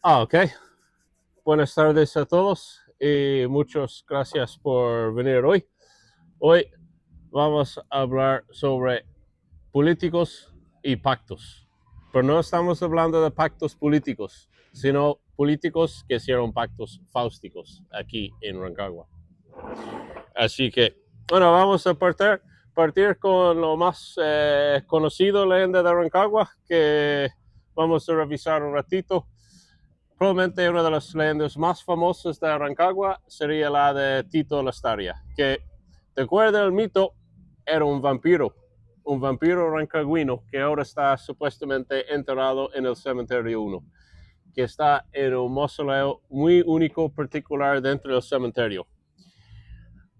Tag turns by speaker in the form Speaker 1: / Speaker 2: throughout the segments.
Speaker 1: Ok. Buenas tardes a todos y muchas gracias por venir hoy. Hoy vamos a hablar sobre políticos y pactos. Pero no estamos hablando de pactos políticos, sino políticos que hicieron pactos fáusticos aquí en Rancagua. Así que, bueno, vamos a partir con lo más conocido, leyenda de Rancagua, que vamos a revisar un ratito. Probablemente una de las leyendas más famosas de Rancagua sería la de Tito Lastaria, que, de acuerdo al mito, era un vampiro rancagüino que ahora está supuestamente enterrado en el cementerio 1, que está en un mausoleo muy único, particular dentro del cementerio.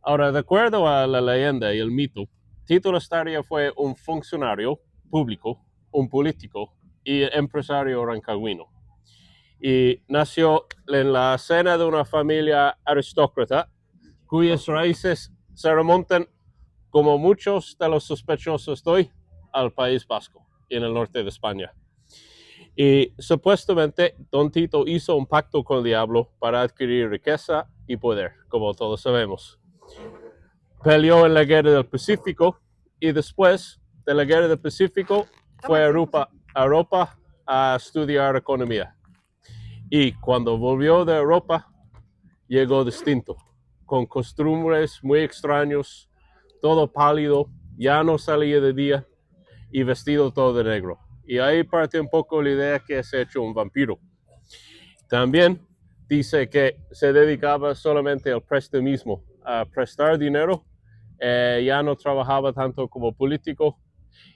Speaker 1: Ahora, de acuerdo a la leyenda y el mito, Tito Lastaria fue un funcionario público, un político y empresario rancagüino. Y nació en la seno de una familia aristócrata cuyas raíces se remontan, como muchos de los sospechosos de hoy, al País Vasco y en el norte de España. Y supuestamente Don Tito hizo un pacto con el diablo para adquirir riqueza y poder, como todos sabemos. Peleó en la guerra del Pacífico y después de la guerra del Pacífico fue a Europa a estudiar economía. Y cuando volvió de Europa, llegó distinto, con costumbres muy extraños, todo pálido, ya no salía de día y vestido todo de negro. Y ahí parte un poco la idea que se ha hecho un vampiro. También dice que se dedicaba solamente al prestamismo, a prestar dinero, ya no trabajaba tanto como político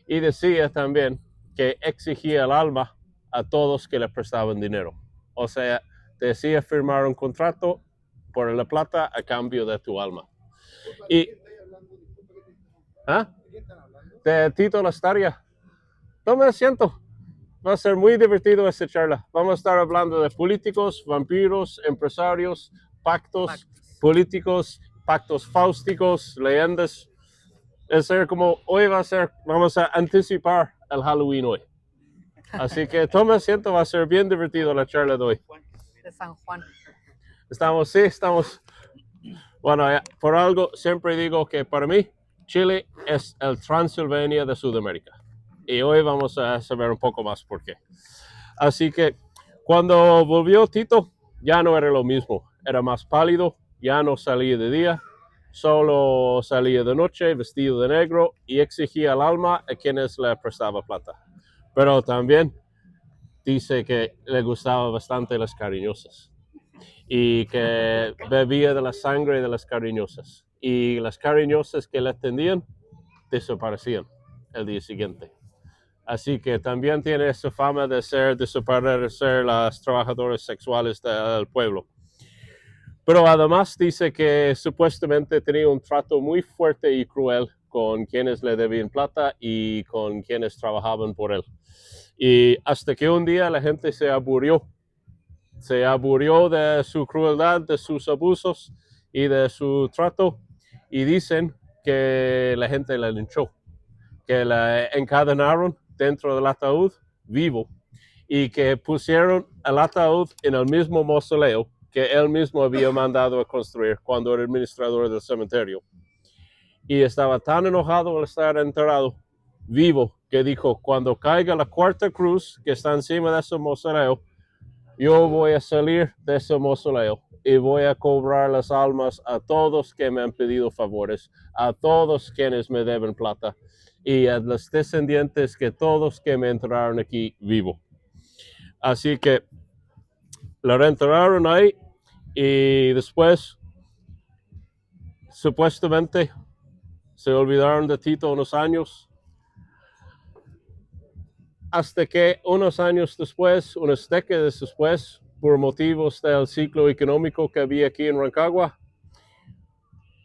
Speaker 1: y decía también que exigía el alma a todos que le prestaban dinero. O sea, decía firmar un contrato por la plata a cambio de tu alma. Y, ¿ah? De Tito Lastaria. Toma asiento. Va a ser muy divertido esta charla. Vamos a estar hablando de políticos, vampiros, empresarios, pactos políticos, pactos fáusticos, leyendas. Es ser como hoy va a ser, vamos a anticipar el Halloween hoy. Así que toma asiento, va a ser bien divertido la charla de hoy.
Speaker 2: De San Juan.
Speaker 1: Estamos. Bueno, por algo siempre digo que para mí Chile es el Transilvania de Sudamérica. Y hoy vamos a saber un poco más por qué. Así que cuando volvió Tito, ya no era lo mismo. Era más pálido, ya no salía de día, solo salía de noche vestido de negro y exigía el alma a quienes le prestaba plata. Pero también dice que le gustaba bastante las cariñosas y que bebía de la sangre de las cariñosas. Y las cariñosas que le atendían desaparecían el día siguiente. Así que también tiene esa fama de desaparecer las trabajadoras sexuales del pueblo. Pero además dice que supuestamente tenía un trato muy fuerte y cruel con quienes le debían plata y con quienes trabajaban por él. Y hasta que un día la gente se aburrió de su crueldad, de sus abusos y de su trato, y dicen que la gente la linchó, que la encadenaron dentro del ataúd vivo y que pusieron el ataúd en el mismo mausoleo que él mismo había mandado a construir cuando era administrador del cementerio. Y estaba tan enojado al estar enterrado vivo que dijo, cuando caiga la cuarta cruz que está encima de ese mausoleo, yo voy a salir de ese mausoleo y voy a cobrar las almas a todos que me han pedido favores, a todos quienes me deben plata y a los descendientes que todos que me enterraron aquí vivo. Así que la reenterraron ahí y después supuestamente se olvidaron de Tito unos años, hasta que unos años después, unas décadas después, por motivos del ciclo económico que había aquí en Rancagua,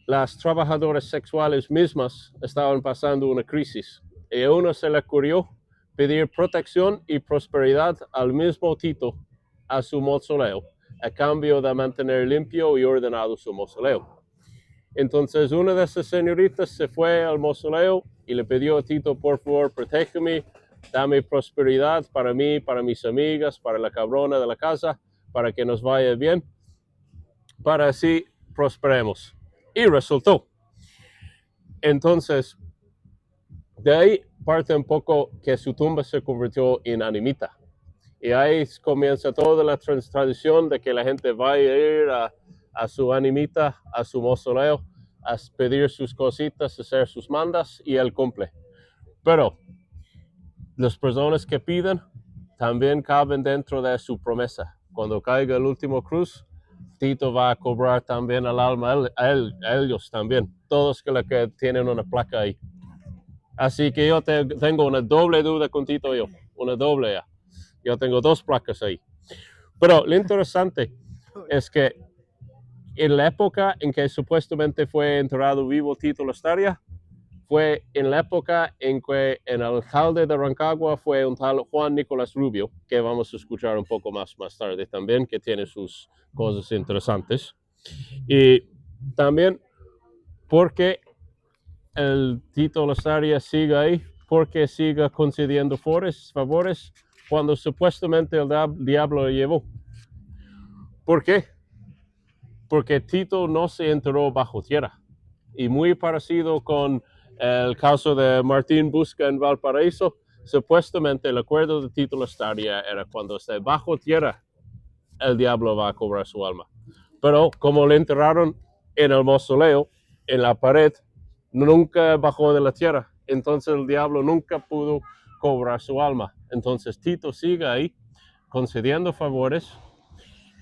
Speaker 1: las trabajadoras sexuales mismas estaban pasando una crisis y a uno se le ocurrió pedir protección y prosperidad al mismo Tito a su mausoleo, a cambio de mantener limpio y ordenado su mausoleo. Entonces una de esas señoritas se fue al mausoleo y le pidió a Tito, por favor, protégeme, dame prosperidad para mí, para mis amigas, para la cabrona de la casa, para que nos vaya bien, para así prosperemos. Y resultó. Entonces, de ahí parte un poco que su tumba se convirtió en animita. Y ahí comienza toda la tradición de que la gente va a ir a su animita, a su mausoleo, a pedir sus cositas, a hacer sus mandas, y él cumple. Pero las personas que piden también caben dentro de su promesa. Cuando caiga el último cruz, Tito va a cobrar también el alma a ellos también, todos que tienen una placa ahí. Así que yo tengo una doble deuda con Tito, una doble ya. Yo tengo 2 placas ahí. Pero lo interesante es que en la época en que supuestamente fue enterrado vivo Tito Lastaria, fue en la época en que el alcalde de Rancagua fue un tal Juan Nicolás Rubio, que vamos a escuchar un poco más tarde también, que tiene sus cosas interesantes. Y también porque el Tito Lastaria sigue ahí, porque sigue concediendo favores cuando supuestamente el diablo le llevó. ¿Por qué? Porque Tito no se enterró bajo tierra. Y muy parecido con el caso de Martín Busca en Valparaíso, supuestamente el acuerdo de Tito Lastaria era cuando esté bajo tierra, el diablo va a cobrar su alma. Pero como le enterraron en el mausoleo, en la pared, nunca bajó de la tierra. Entonces el diablo nunca pudo cobrar su alma. Entonces Tito sigue ahí concediendo favores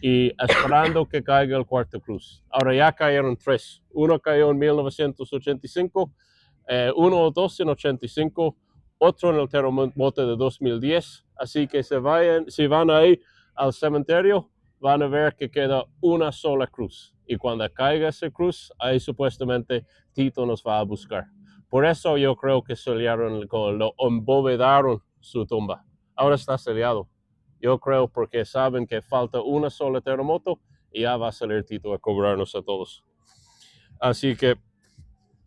Speaker 1: y esperando que caiga el cuarto cruz. Ahora ya cayeron 3. Uno cayó en 1985, uno o dos en 85, otro en el terremoto de 2010. Así que si van ahí al cementerio, van a ver que queda una sola cruz. Y cuando caiga esa cruz, ahí supuestamente Tito nos va a buscar. Por eso yo creo que lo embovedaron su tumba. Ahora está sellado. Yo creo porque saben que falta una sola terremoto y ya va a salir Tito a cobrarnos a todos. Así que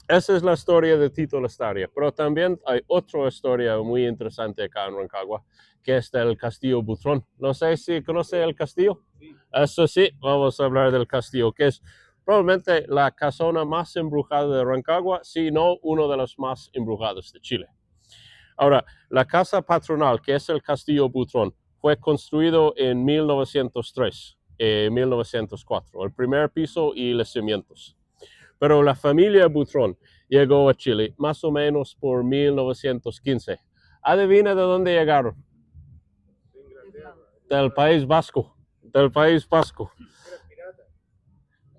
Speaker 1: esa es la historia de Tito Lastaria. Pero también hay otra historia muy interesante acá en Rancagua, que es del Castillo Butrón. No sé si conoce el castillo. Sí. Eso sí, vamos a hablar del castillo, que es probablemente la casona más embrujada de Rancagua, si no uno de los más embrujados de Chile. Ahora, la casa patronal, que es el Castillo Butrón, fue construido en 1903, 1904, el primer piso y los cimientos. Pero la familia Butrón llegó a Chile más o menos por 1915. Adivina de dónde llegaron. Del País Vasco. Del País Vasco.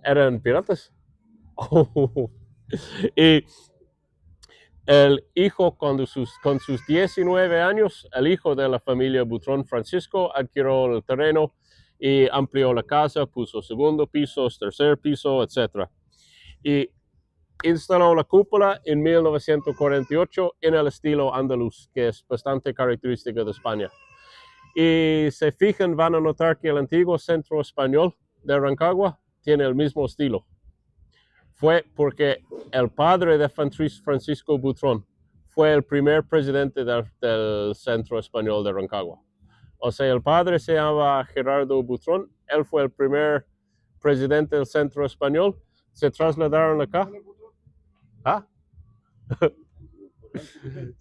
Speaker 1: ¿Eran piratas? Y el hijo, con sus 19 años, el hijo de la familia Butrón, Francisco, adquirió el terreno y amplió la casa, puso segundo piso, tercer piso, etc. Y instaló la cúpula en 1948 en el estilo andaluz, que es bastante característico de España. Y se fijan, van a notar que el antiguo centro español de Rancagua tiene el mismo estilo. Fue porque el padre de Francisco Butrón fue el primer presidente del Centro Español de Rancagua. O sea, el padre se llama Gerardo Butrón, él fue el primer presidente del Centro Español, se trasladaron acá. ¿Ah?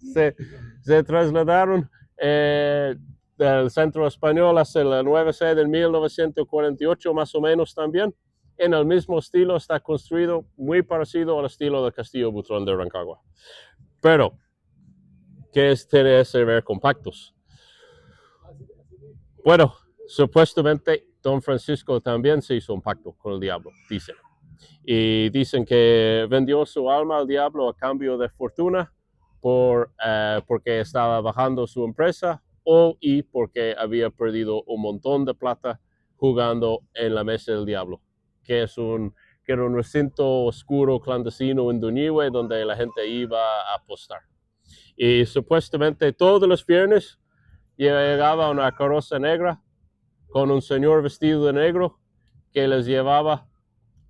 Speaker 1: se trasladaron del Centro Español hacia la nueva sede en 1948 más o menos también. En el mismo estilo, está construido muy parecido al estilo del Castillo Butrón de Rancagua. Pero, ¿qué tiene ese ver con pactos? Bueno, supuestamente Don Francisco también se hizo un pacto con el diablo, dicen. Y dicen que vendió su alma al diablo a cambio de fortuna porque estaba bajando su empresa y porque había perdido un montón de plata jugando en la mesa del diablo, que era un recinto oscuro, clandestino en Duñihue, donde la gente iba a apostar. Y supuestamente todos los viernes llegaba una carroza negra con un señor vestido de negro que les llevaba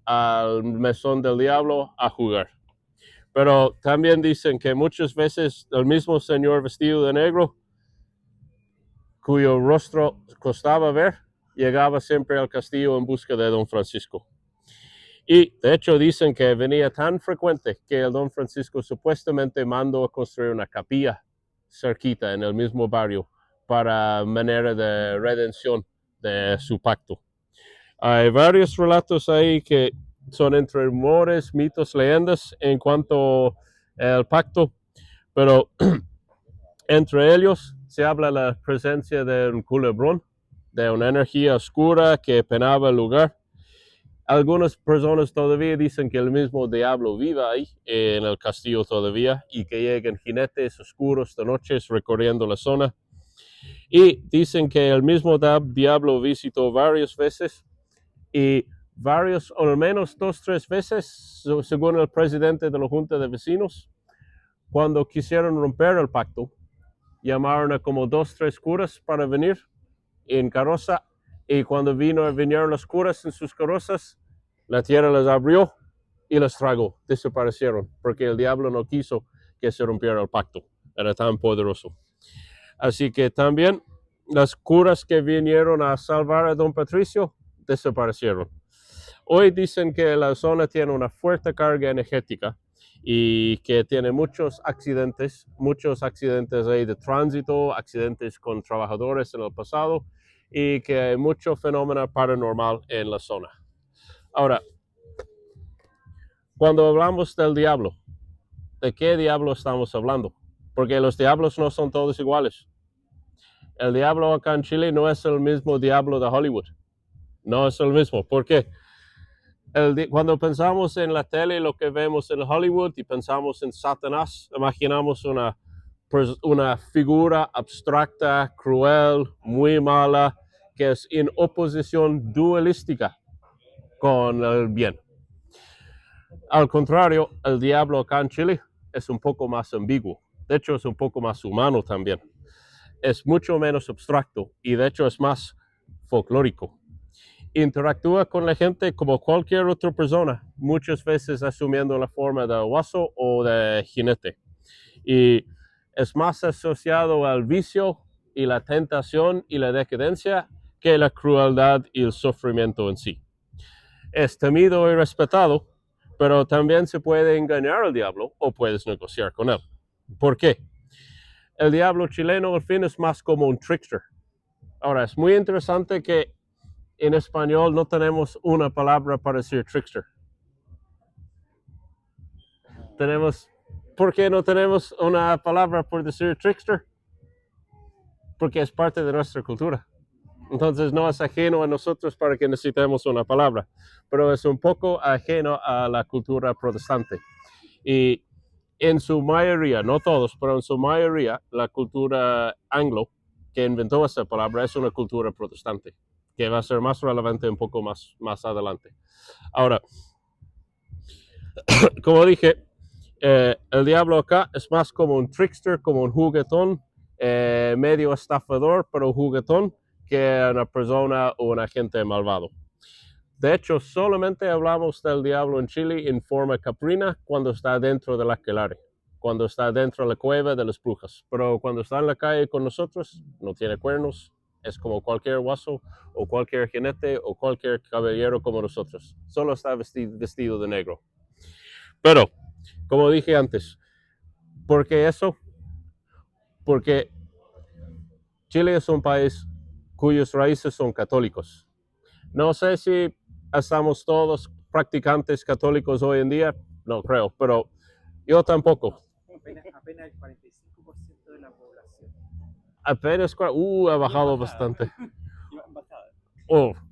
Speaker 1: al mesón del diablo a jugar. Pero también dicen que muchas veces el mismo señor vestido de negro, cuyo rostro costaba ver, llegaba siempre al castillo en busca de don Francisco. Y de hecho dicen que venía tan frecuente que el don Francisco supuestamente mandó a construir una capilla cerquita en el mismo barrio para manera de redención de su pacto. Hay varios relatos ahí que son entre rumores, mitos, leyendas en cuanto al pacto, pero entre ellos se habla de la presencia de un culebrón, de una energía oscura que penaba el lugar. Algunas personas todavía dicen que el mismo diablo vive ahí en el castillo todavía y que llegan jinetes oscuros de noches recorriendo la zona. Y dicen que el mismo diablo visitó varias veces y varios, o al menos 2 o 3 veces, según el presidente de la Junta de Vecinos, cuando quisieron romper el pacto, llamaron a como 2 o 3 curas para venir en carroza, y cuando vinieron los curas en sus carrozas, la tierra les abrió y los tragó, desaparecieron, porque el diablo no quiso que se rompiera el pacto, era tan poderoso. Así que también las curas que vinieron a salvar a don Patricio desaparecieron. Hoy dicen que la zona tiene una fuerte carga energética y que tiene muchos accidentes ahí de tránsito, accidentes con trabajadores en el pasado, y que hay mucho fenómeno paranormal en la zona. Ahora, cuando hablamos del diablo, ¿de qué diablo estamos hablando? Porque los diablos no son todos iguales. El diablo acá en Chile no es el mismo diablo de Hollywood. No es el mismo. ¿Por qué? Cuando pensamos en la tele, lo que vemos en Hollywood, y pensamos en Satanás, imaginamos una figura abstracta, cruel, muy mala, que es en oposición dualística con el bien. Al contrario, el diablo acá en Chile es un poco más ambiguo. De hecho, es un poco más humano también. Es mucho menos abstracto y de hecho es más folclórico. Interactúa con la gente como cualquier otra persona, muchas veces asumiendo la forma de guaso o de jinete. Y es más asociado al vicio y la tentación y la decadencia que la crueldad y el sufrimiento en sí. Es temido y respetado, pero también se puede engañar al diablo o puedes negociar con él. ¿Por qué? El diablo chileno al fin es más como un trickster. Ahora, es muy interesante que en español no tenemos una palabra para decir trickster. ¿Por qué no tenemos una palabra por decir trickster? Porque es parte de nuestra cultura. Entonces no es ajeno a nosotros para que necesitemos una palabra, pero es un poco ajeno a la cultura protestante. Y en su mayoría, no todos, pero en su mayoría, la cultura anglo que inventó esa palabra es una cultura protestante, que va a ser más relevante un poco más adelante. Ahora, como dije, el diablo acá es más como un trickster, como un juguetón, medio estafador, pero juguetón, que una persona o un agente malvado. De hecho, solamente hablamos del diablo en Chile en forma caprina cuando está dentro del aquelarre, cuando está dentro de la cueva de las brujas. Pero cuando está en la calle con nosotros, no tiene cuernos, es como cualquier guaso o cualquier jinete o cualquier caballero como nosotros. Solo está vestido de negro. Pero, como dije antes, ¿por qué eso? Porque Chile es un país cuyas raíces son católicos. No sé si estamos todos practicantes católicos hoy en día, no creo, pero yo tampoco.
Speaker 2: Apenas el 45% de la población.
Speaker 1: Apenas, ha bajado bastante.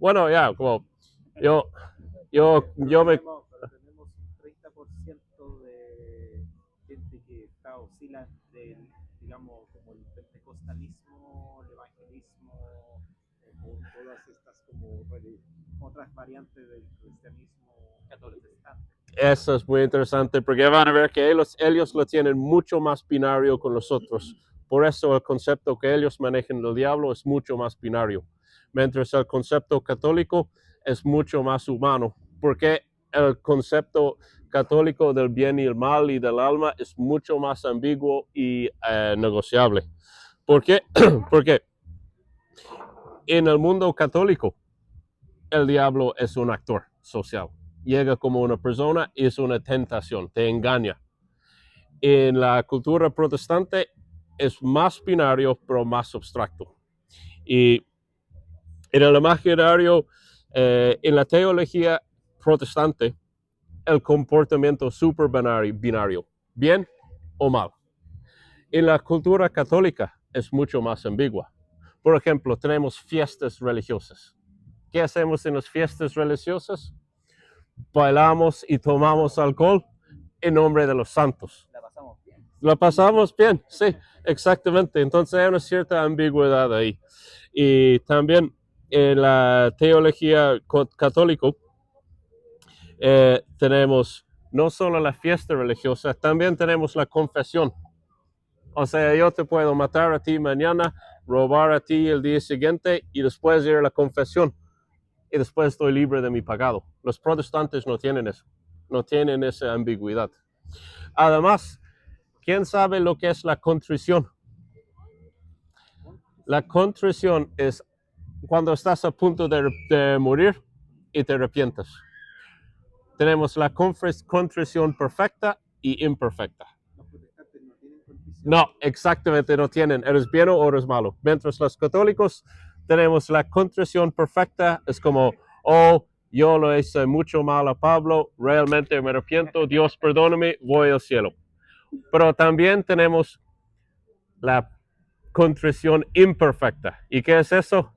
Speaker 1: Bueno, ya, como yo me...
Speaker 2: Tenemos un 30% de gente que está oscila del, digamos, como el pentecostalismo, el evangelismo, con todas estas como otras variantes del cristianismo protestante.
Speaker 1: Eso es muy interesante porque van a ver que ellos lo tienen mucho más binario con nosotros. Por eso el concepto que ellos manejan del diablo es mucho más binario. Mientras el concepto católico es mucho más humano. Porque el concepto católico del bien y el mal y del alma es mucho más ambiguo y negociable. ¿Por qué? Porque En el mundo católico, el diablo es un actor social. Llega como una persona y es una tentación, te engaña. En la cultura protestante es más binario, pero más abstracto. Y en el imaginario, en la teología protestante, el comportamiento super binario, bien o mal. En la cultura católica es mucho más ambigua. Por ejemplo, tenemos fiestas religiosas. ¿Qué hacemos en las fiestas religiosas? Bailamos y tomamos alcohol en nombre de los santos.
Speaker 2: La pasamos bien.
Speaker 1: La pasamos bien, sí, exactamente. Entonces hay una cierta ambigüedad ahí. Y también en la teología católica tenemos no solo la fiesta religiosa, también tenemos la confesión. O sea, yo te puedo matar a ti mañana, robar a ti el día siguiente y después ir a la confesión. Y después estoy libre de mi pecado. Los protestantes no tienen eso, no tienen esa ambigüedad. Además, ¿quién sabe lo que es la contrición? La contrición es cuando estás a punto de morir y te arrepientes. Tenemos la contrición perfecta y imperfecta.
Speaker 2: Los protestantes no tienen condición.
Speaker 1: No, exactamente, no tienen. ¿Eres bueno o eres malo? Mientras los católicos tenemos la contrición perfecta, es como, oh, yo lo hice mucho mal a Pablo, realmente me arrepiento, Dios perdóname, voy al cielo. Pero también tenemos la contrición imperfecta. ¿Y qué es eso?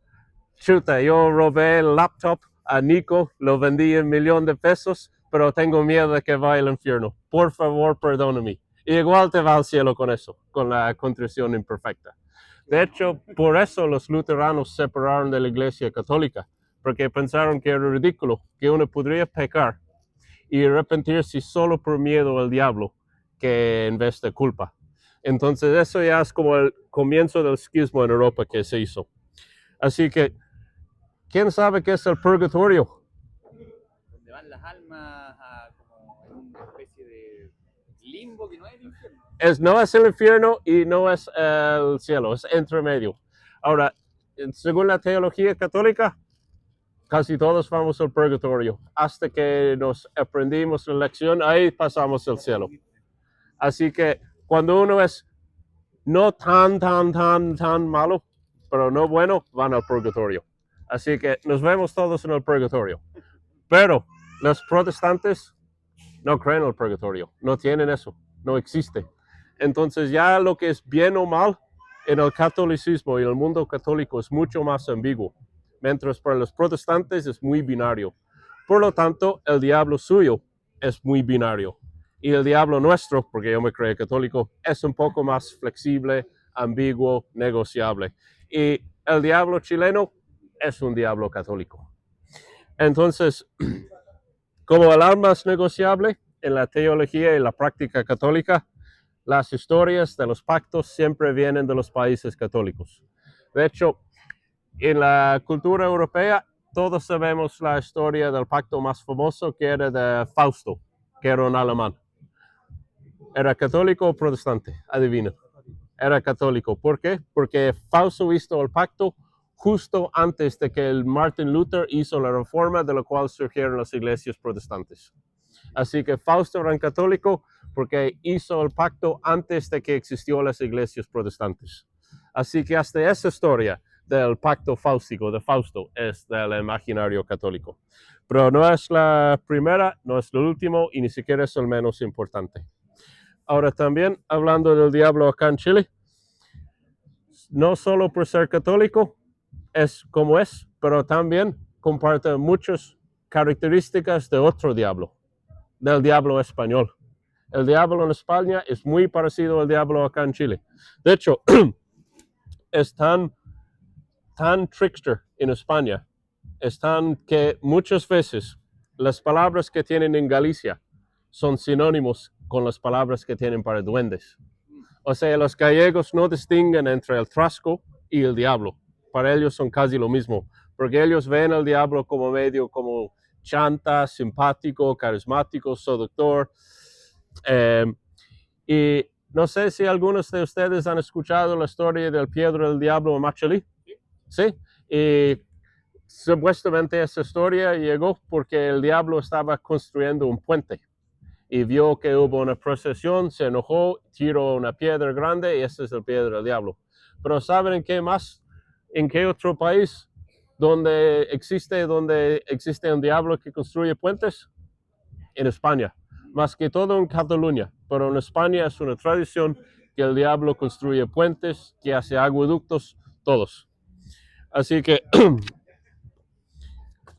Speaker 1: Chuta, yo robé el laptop a Nico, lo vendí en $1,000,000, pero tengo miedo de que vaya al infierno. Por favor, perdóname. Y igual te va al cielo con eso, con la contrición imperfecta. De hecho, por eso los luteranos se separaron de la Iglesia Católica, porque pensaron que era ridículo que uno podría pecar y arrepentirse solo por miedo al diablo, que en vez de culpa. Entonces eso ya es como el comienzo del esquismo en Europa que se hizo. Así que, ¿quién sabe qué es el purgatorio?
Speaker 2: Donde van las almas a como en una especie de limbo que no es el infierno.
Speaker 1: No es el infierno y no es el cielo, es entre medio. Ahora, según la teología católica, casi todos vamos al purgatorio. Hasta que nos aprendimos la lección, ahí pasamos al cielo. Así que cuando uno es no tan malo, pero no bueno, van al purgatorio. Así que nos vemos todos en el purgatorio. Pero los protestantes no creen en el purgatorio, no tienen eso, no existe. Entonces ya lo que es bien o mal en el catolicismo y el mundo católico es mucho más ambiguo, mientras para los protestantes es muy binario. Por lo tanto, el diablo suyo es muy binario. Y el diablo nuestro, porque yo me creo católico, es un poco más flexible, ambiguo, negociable. Y el diablo chileno es un diablo católico. Entonces, como el alma es negociable en la teología y la práctica católica, las historias de los pactos siempre vienen de los países católicos. De hecho, en la cultura europea, todos sabemos la historia del pacto más famoso, que era de Fausto, que era un alemán. ¿Era católico o protestante? Adivina. Era católico. ¿Por qué? Porque Fausto hizo el pacto justo antes de que el Martin Luther hizo la reforma de la cual surgieron las iglesias protestantes. Así que Fausto era un católico porque hizo el pacto antes de que existió las iglesias protestantes. Así que hasta esa historia del pacto fáustico de Fausto es del imaginario católico. Pero no es la primera, no es lo último y ni siquiera es el menos importante. Ahora también, hablando del diablo acá en Chile, no solo por ser católico es como es, pero también comparte muchas características de otro diablo, del diablo español. El diablo en España es muy parecido al diablo acá en Chile. De hecho, es tan trickster en España, es tan que muchas veces las palabras que tienen en Galicia son sinónimos con las palabras que tienen para duendes. O sea, los gallegos no distinguen entre el trasco y el diablo. Para ellos son casi lo mismo, porque ellos ven al diablo como medio como chanta, simpático, carismático, seductor. Y no sé si algunos de ustedes han escuchado la historia del Piedra del Diablo en Machalí. ¿Sí? Y supuestamente esa historia llegó porque el diablo estaba construyendo un puente y vio que hubo una procesión, se enojó, tiró una piedra grande y esa es la piedra del diablo. Pero ¿saben en qué más? ¿En qué otro país donde existe un diablo que construye puentes? En España, más que todo en Cataluña, pero en España es una tradición que el diablo construye puentes, que hace acueductos, todos. Así que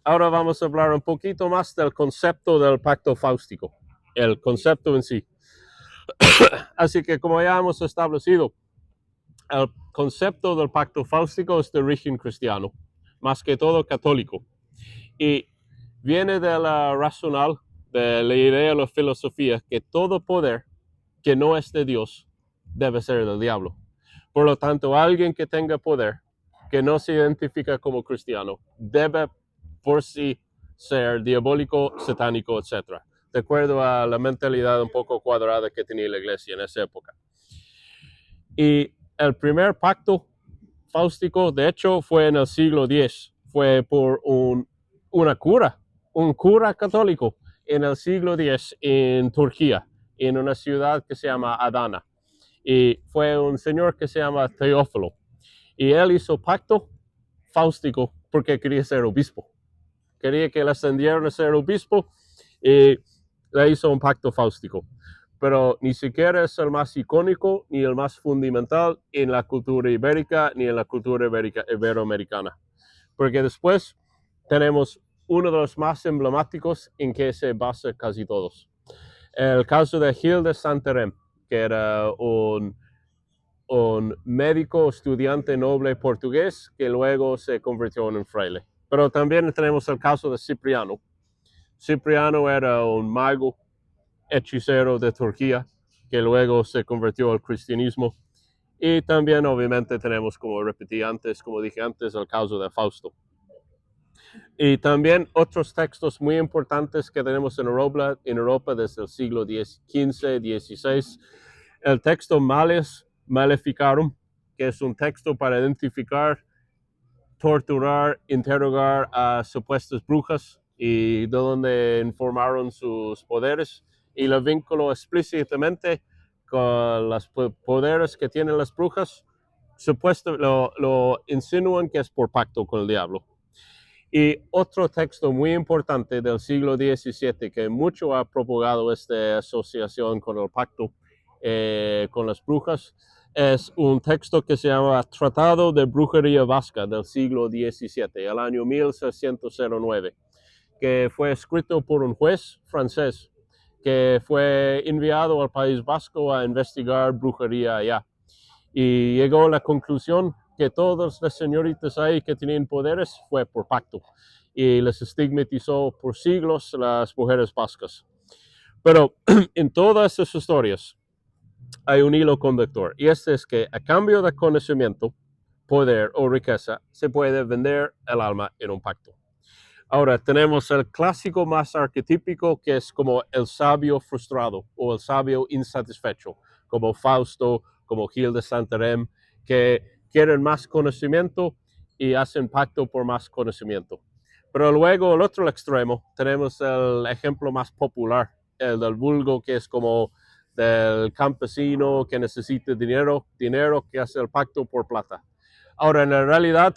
Speaker 1: ahora vamos a hablar un poquito más del concepto del pacto fáustico, el concepto en sí. Así que como ya hemos establecido, el concepto del pacto fáustico es de origen cristiano, más que todo católico, y viene de la racional, de la idea de la filosofía, que todo poder que no es de Dios debe ser del diablo. Por lo tanto, alguien que tenga poder, que no se identifica como cristiano, debe por sí ser diabólico, satánico, etc. De acuerdo a la mentalidad un poco cuadrada que tenía la iglesia en esa época. Y el primer pacto fáustico, de hecho, fue en el siglo X. Fue por un cura católico en el siglo X en Turquía, en una ciudad que se llama Adana. Y fue un señor que se llama Teófilo. Y él hizo pacto fáustico porque quería ser obispo. Quería que le ascendieran a ser obispo y le hizo un pacto fáustico. Pero ni siquiera es el más icónico ni el más fundamental en la cultura ibérica ni en la cultura iberoamericana. Porque después tenemos uno de los más emblemáticos en que se basa casi todos. El caso de Gil de Santarém, que era un médico estudiante noble portugués que luego se convirtió en un fraile. Pero también tenemos el caso de Cipriano. Cipriano era un mago hechicero de Turquía que luego se convirtió al cristianismo. Y también obviamente tenemos, como repetí antes, como dije antes, el caso de Fausto. Y también otros textos muy importantes que tenemos en Europa desde el siglo XV, XVI. El texto Males Maleficarum, que es un texto para identificar, torturar, interrogar a supuestas brujas y de donde informaron sus poderes. Y lo vinculó explícitamente con los poderes que tienen las brujas. Lo insinúan que es por pacto con el diablo. Y otro texto muy importante del siglo XVII que mucho ha propagado esta asociación con el pacto con las brujas es un texto que se llama Tratado de Brujería Vasca del siglo XVII, el año 1609, que fue escrito por un juez francés que fue enviado al País Vasco a investigar brujería allá. Y llegó a la conclusión que todas las señoritas ahí que tenían poderes fue por pacto y les estigmatizó por siglos las mujeres vascas. Pero en todas esas historias hay un hilo conductor y este es que a cambio de conocimiento, poder o riqueza se puede vender el alma en un pacto. Ahora tenemos el clásico más arquetípico que es como el sabio frustrado o el sabio insatisfecho, como Fausto, como Gil de Santarém, que quieren más conocimiento y hacen pacto por más conocimiento. Pero luego, al otro extremo, tenemos el ejemplo más popular, el del vulgo, que es como del campesino que necesita dinero que hace el pacto por plata. Ahora, en la realidad,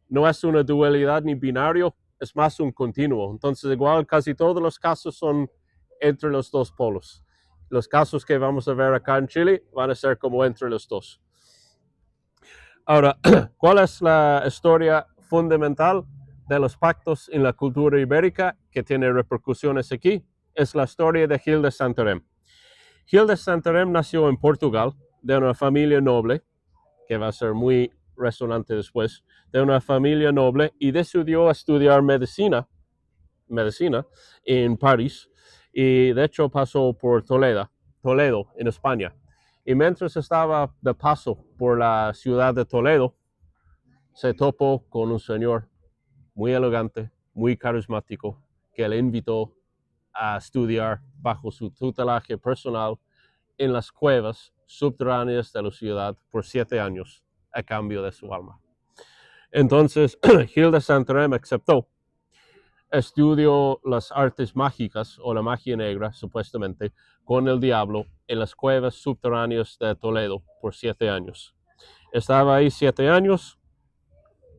Speaker 1: no es una dualidad ni binario, es más un continuo. Entonces, igual casi todos los casos son entre los dos polos. Los casos que vamos a ver acá en Chile van a ser como entre los dos. Ahora, ¿cuál es la historia fundamental de los pactos en la cultura ibérica que tiene repercusiones aquí? Es la historia de Gil de Santarém. Gil de Santarém nació en Portugal de una familia noble, que va a ser muy resonante después, de una familia noble y decidió estudiar medicina en París y de hecho pasó por Toledo en España. Y mientras estaba de paso por la ciudad de Toledo, se topó con un señor muy elegante, muy carismático, que le invitó a estudiar bajo su tutelaje personal en las cuevas subterráneas de la ciudad por 7 años a cambio de su alma. Entonces, Gil de Santarém aceptó. Estudió las artes mágicas o la magia negra, supuestamente, con el diablo en las cuevas subterráneas de Toledo por 7 años. Estaba ahí 7 años,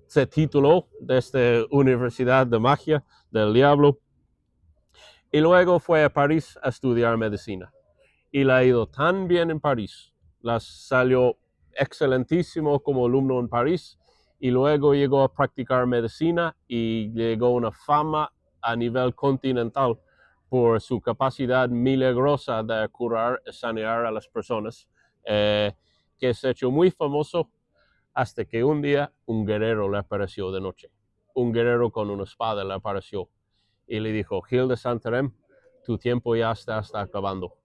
Speaker 1: se tituló de esta Universidad de Magia del Diablo y luego fue a París a estudiar medicina. Y le ha ido tan bien en París, salió excelentísimo como alumno en París y luego llegó a practicar medicina y llegó a una fama a nivel continental por su capacidad milagrosa de curar y sanear a las personas, que se ha hecho muy famoso hasta que un día un guerrero le apareció de noche. Un guerrero con una espada le apareció y le dijo: Gil de Santarém, tu tiempo ya está acabando.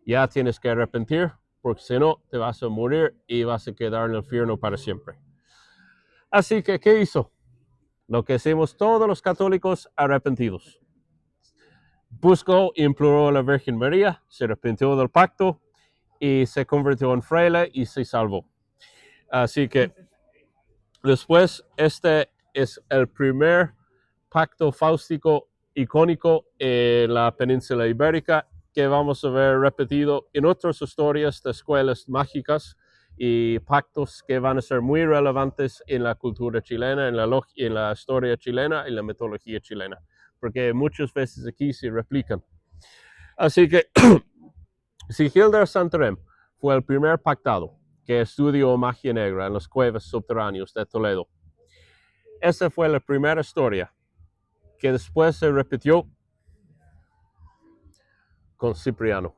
Speaker 1: Ya tienes que arrepentir, porque si no, te vas a morir y vas a quedar en el infierno para siempre. Así que, ¿qué hizo? Lo que hacemos todos los católicos arrepentidos. Buscó e imploró a la Virgen María, se arrepintió del pacto y se convirtió en fraile y se salvó. Así que, después, este es el primer pacto fáustico icónico en la península ibérica, que vamos a ver repetido en otras historias de escuelas mágicas y pactos que van a ser muy relevantes en la cultura chilena, en la historia chilena, en la mitología chilena, porque muchas veces aquí se replican. Así que, si Gil de Santarém fue el primer pactado que estudió magia negra en las cuevas subterráneas de Toledo, esa fue la primera historia que después se repitió con Cipriano.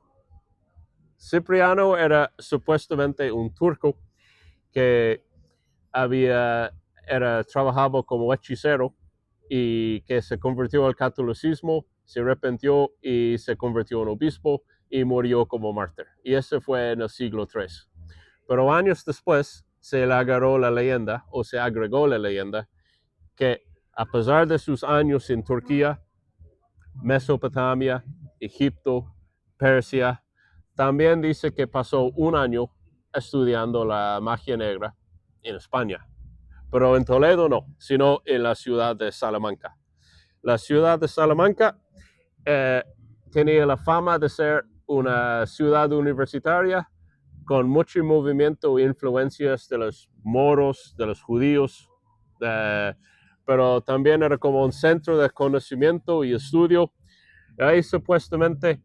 Speaker 1: Cipriano era supuestamente un turco que trabajaba como hechicero y que se convirtió al catolicismo, se arrepintió y se convirtió en obispo y murió como mártir. Y ese fue en el siglo III. Pero años después se le agarró la leyenda, o se agregó la leyenda, que a pesar de sus años en Turquía, Mesopotamia, Egipto, Persia, también dice que pasó un año estudiando la magia negra en España. Pero en Toledo no, sino en la ciudad de Salamanca. La ciudad de Salamanca tenía la fama de ser una ciudad universitaria con mucho movimiento e influencias de los moros, de los judíos, pero también era como un centro de conocimiento y estudio. Ahí supuestamente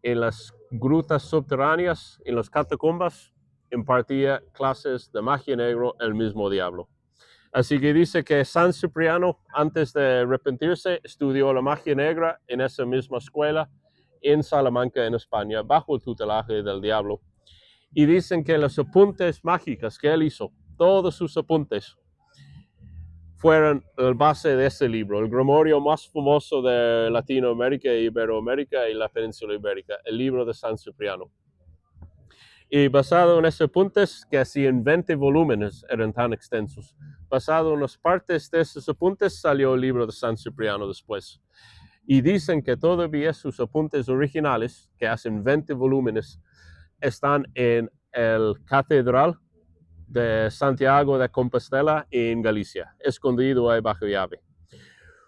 Speaker 1: en las grutas subterráneas, en las catacumbas, impartía clases de magia negra el mismo diablo. Así que dice que San Cipriano, antes de arrepentirse, estudió la magia negra en esa misma escuela en Salamanca, en España, bajo el tutelaje del diablo. Y dicen que los apuntes mágicos que él hizo, todos sus apuntes, fueron la base de ese libro, el grimorio más famoso de Latinoamérica, Iberoamérica y la península ibérica, el libro de San Cipriano. Y basado en esos apuntes, que así en 20 volúmenes eran tan extensos, basado en las partes de esos apuntes salió el libro de San Cipriano después. Y dicen que todavía sus apuntes originales, que hacen 20 volúmenes, están en el Catedral de Santiago de Compostela en Galicia, escondido ahí bajo llave.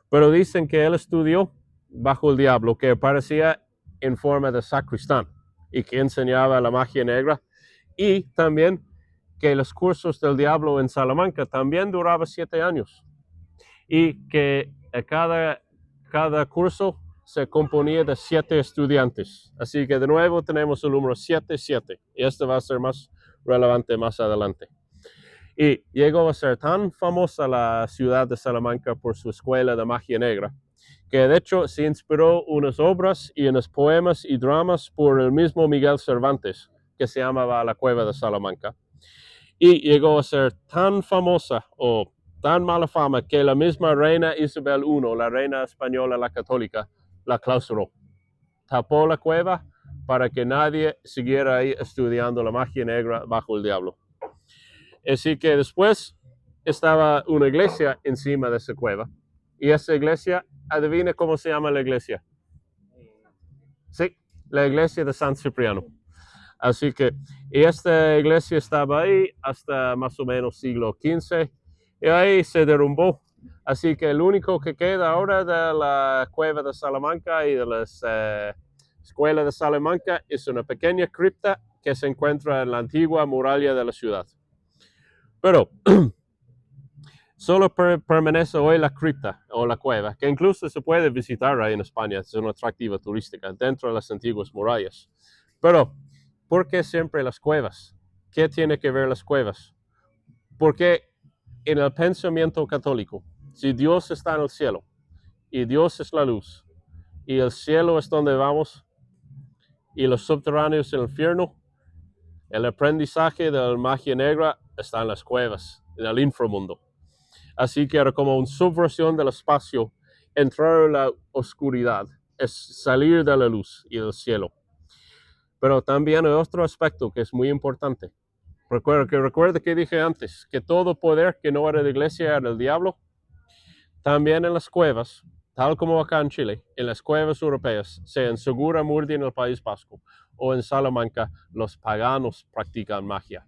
Speaker 1: Pero dicen que él estudió bajo el diablo, que aparecía en forma de sacristán y que enseñaba la magia negra, y también que los cursos del diablo en Salamanca también duraban 7 años y que cada curso se componía de 7 estudiantes. Así que de nuevo tenemos el número 77 y esto va a ser más relevante más adelante. Y llegó a ser tan famosa la ciudad de Salamanca por su escuela de magia negra, que de hecho se inspiró unas obras y unos poemas y dramas por el mismo Miguel Cervantes, que se llamaba La Cueva de Salamanca. Y llegó a ser tan famosa o tan mala fama que la misma reina Isabel I, la reina española, la católica, la clausuró. Tapó la cueva para que nadie siguiera ahí estudiando la magia negra bajo el diablo. Así que después estaba una iglesia encima de esa cueva. Y esa iglesia, adivina cómo se llama la iglesia. Sí, la iglesia de San Cipriano. Así que, y esta iglesia estaba ahí hasta más o menos siglo XV. y ahí se derrumbó. Así que el único que queda ahora de la cueva de Salamanca y de las escuelas de Salamanca es una pequeña cripta que se encuentra en la antigua muralla de la ciudad. Pero solo permanece hoy la cripta o la cueva, que incluso se puede visitar ahí en España, es una atractiva turística dentro de las antiguas murallas. Pero, ¿por qué siempre las cuevas? ¿Qué tiene que ver las cuevas? Porque en el pensamiento católico, si Dios está en el cielo y Dios es la luz y el cielo es donde vamos y los subterráneos en el infierno, el aprendizaje de la magia negra está en las cuevas, en el inframundo. Así que era como una subversión del espacio. Entrar en la oscuridad es salir de la luz y del cielo. Pero también hay otro aspecto que es muy importante. Recuerda que dije antes, que todo poder que no era de iglesia era del diablo. También en las cuevas, tal como acá en Chile, en las cuevas europeas, sea en Segura Murdi en el País Vasco o en Salamanca, los paganos practican magia.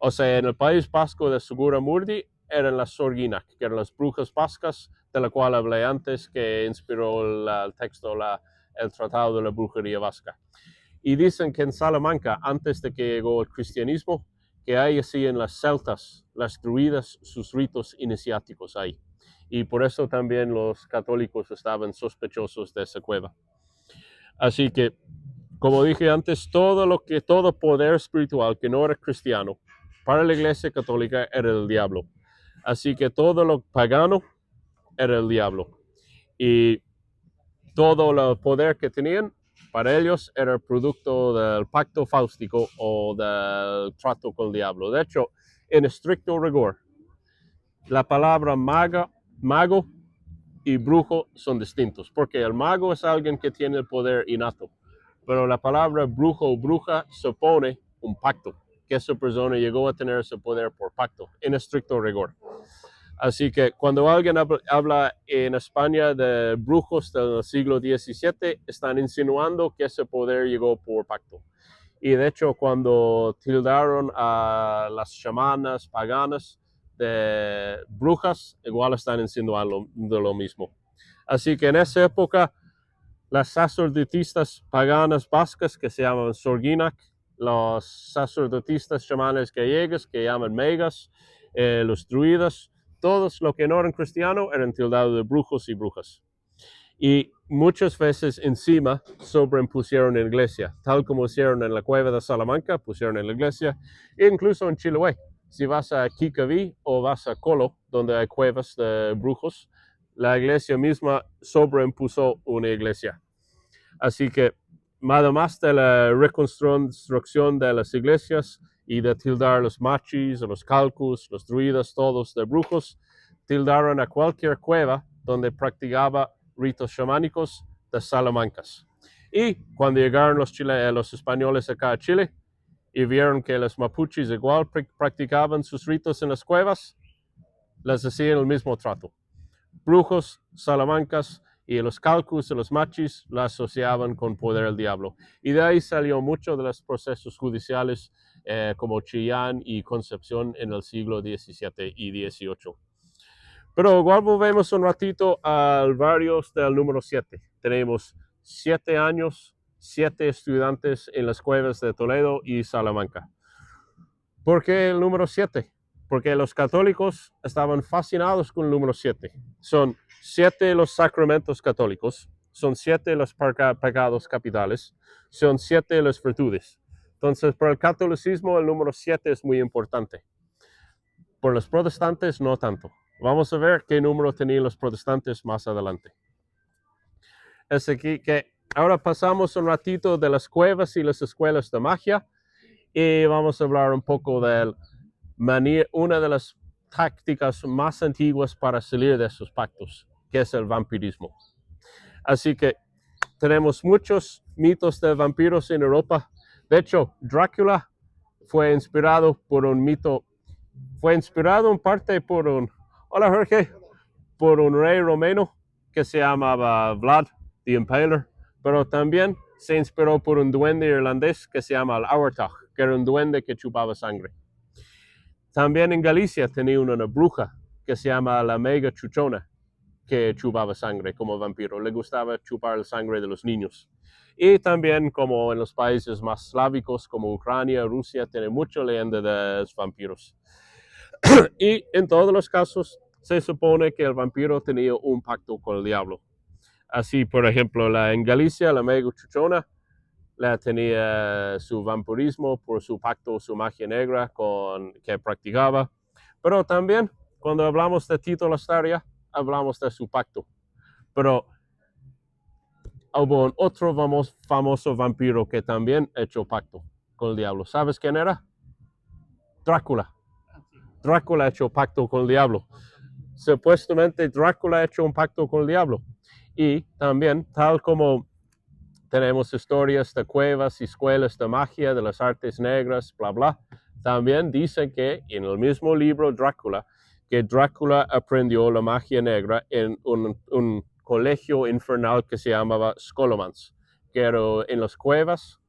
Speaker 1: O sea, en el País Vasco de Segura Murdi eran las Sorginac, que eran las brujas vascas, de la cual hablé antes, que inspiró el texto, el Tratado de la Brujería Vasca. Y dicen que en Salamanca, antes de que llegó el cristianismo, que ahí hacían las celtas, las druidas, sus ritos iniciáticos ahí. Y por eso también los católicos estaban sospechosos de esa cueva. Así que, como dije antes, todo poder espiritual que no era cristiano, para la iglesia católica era el diablo. Así que todo lo pagano era el diablo. Y todo el poder que tenían, para ellos era el producto del pacto fáustico o del trato con el diablo. De hecho, en estricto rigor, la palabra mago y brujo son distintos, porque el mago es alguien que tiene el poder innato, pero la palabra brujo o bruja supone un pacto, que esa persona llegó a tener ese poder por pacto, en estricto rigor. Así que cuando alguien habla en España de brujos del siglo XVII, están insinuando que ese poder llegó por pacto. Y de hecho, cuando tildaron a las chamanas paganas de brujas, igual están insinuando lo mismo. Así que en esa época, las sacerdotisas paganas vascas, que se llaman Sorginac, los sacerdotisas chamanes gallegos, que llaman megas, los druidas, todos los que no eran cristianos eran tildados de brujos y brujas. Y muchas veces encima sobreimpusieron en la iglesia, tal como hicieron en la cueva de Salamanca, pusieron en la iglesia, e incluso en Chiloé. Si vas a Kikaví o vas a Colo, donde hay cuevas de brujos, la iglesia misma sobreimpuso una iglesia. Así que, además de la reconstrucción de las iglesias y de tildar los machis, los calcus, los druidas, todos de brujos, tildaron a cualquier cueva donde practicaba ritos chamánicos de Salamancas. Y cuando llegaron los españoles acá a Chile y vieron que los mapuches igual practicaban sus ritos en las cuevas, les hacían el mismo trato. Brujos, salamancas y los calcus y los machis la asociaban con poder del diablo. Y de ahí salió mucho de los procesos judiciales como Chillán y Concepción en el siglo XVII y XVIII. Pero igual volvemos un ratito al barrio del número 7. Tenemos 7 años, 7 estudiantes en las cuevas de Toledo y Salamanca. ¿Por qué el número 7? Porque los católicos estaban fascinados con el número 7. Son 7 los sacramentos católicos, son 7 los pecados capitales, son 7 las virtudes. Entonces, para el catolicismo, el número 7 es muy importante. Por los protestantes, no tanto. Vamos a ver qué número tenían los protestantes más adelante. Es aquí que ahora pasamos un ratito de las cuevas y las escuelas de magia y vamos a hablar un poco de una de las tácticas más antiguas para salir de esos pactos, que es el vampirismo. Así que tenemos muchos mitos de vampiros en Europa. De hecho, Drácula fue inspirado por un mito, fue inspirado en parte por hola Jorge, por un rey romano que se llamaba Vlad the Impaler, pero también se inspiró por un duende irlandés que se llama el Auertach, que era un duende que chupaba sangre. También en Galicia tenía una bruja que se llama la mega chuchona, que chupaba sangre como vampiro. Le gustaba chupar la sangre de los niños. Y también como en los países más slávicos como Ucrania, Rusia, tiene mucha leyenda de los vampiros. Y en todos los casos se supone que el vampiro tenía un pacto con el diablo. Así, por ejemplo, en Galicia, la mega chuchona la tenía su vampirismo por su pacto, su magia negra que practicaba. Pero también, cuando hablamos de Tito Lastaria, hablamos de su pacto. Pero hubo otro famoso vampiro que también hecho pacto con el diablo. ¿Sabes quién era? Drácula. Drácula hecho pacto con el diablo. Supuestamente Drácula hecho un pacto con el diablo. Y también, tal como tenemos historias de cuevas y escuelas de magia, de las artes negras, bla, bla, también dicen que en el mismo libro Drácula, que Drácula aprendió la magia negra en un colegio infernal que se llamaba Scholomance, que era en las cuevas